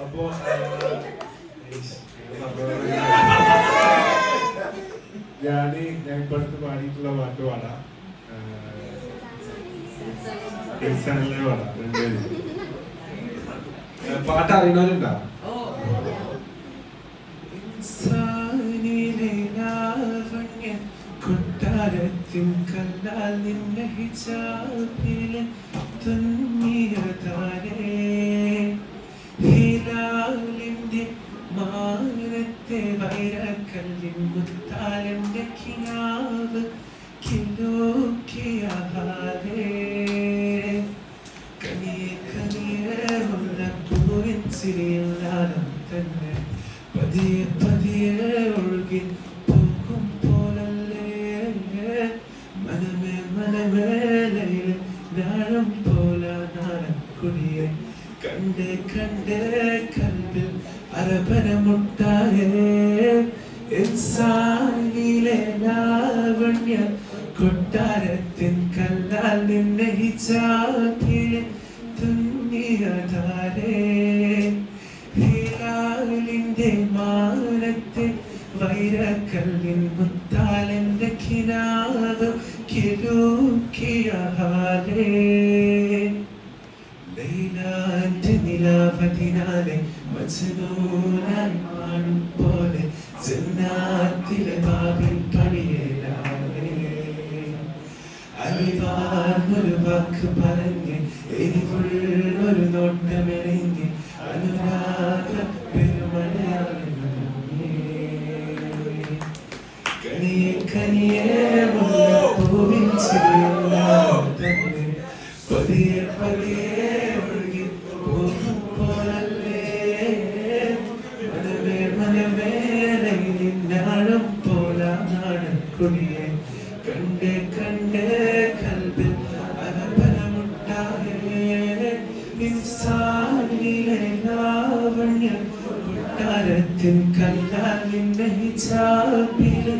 അപ്പോ ഞാൻ ഇപ്പൊ അടുത്ത് പാടിയിട്ടുള്ള പാട്ട് പാടാം. പാട്ട് അറിയുന്നവരുണ്ടോ? കൊട്ടാരത്തിൻ കല്ലാൽ നിന്നെ ഹിജാബിലെ തുന്നിയതാരേ ഹിലാലിന്റെ മാനത്തെ വൈരക്കല്ലിൻ മുത്താലന്റെ കിനാവ് കിലോക്കിയാലേ കനിയെ കനിയെ ഉള്ള പൂവിൻ ചിരിയില്ലാതെ തന്നെ പതിയെ പതിയെ ഒഴുകി പോകും പോലല്ലേ മനമേ മനമേലയിൽ നാളം പോല നാണക്കുടിയെ കണ്ടേ കണ്ടേ കൽവിൽ അരപരമുട്ടായേ ഇൻസാനിലെ ലാവണ്യ കൊട്ടാരത്തിൻ കല്ലാൽ നിന്നെ ഹിജാബിലെ തുന്നിയതാരേ ഹിലാലിന്റെ മാനത്തെ വൈരക്കല്ലിൻ മുത്താലന്റെ കിനാവ് കിലൂക്കിയാലേ ലൈലാന്റെ നിലാവതിനാലെ മജ്നൂനായി കാണും പോലെ ജന്നാത്തിലെ ബാബിൽ പണിയേലാലേ അറിവാർന്നൊരു വാക്ക് പറഞ്ഞ് എരിവുള്ളൊരു നോട്ടമെറിഞ്ഞ് അനുരാഗ പെരുമഴയാണ് കനിയെ കനിയെ പൂവിൻ ചിരിയില്ലാതെ പതിയെ പതിയെ ഒഴുകി പോകും പോലല്ലേ മനമേ മനമേലയിൽ നാളം പോല നാടൻകുടിയെ കണ്ടേ കണ്ടേ കൽവിൽ അരപരമുട്ടായേ ഇൻസാനിലെ ലാവണ്യ കൊട്ടാരത്തിൻ കല്ലാൽ നിന്നെ ഹിജാബിലെ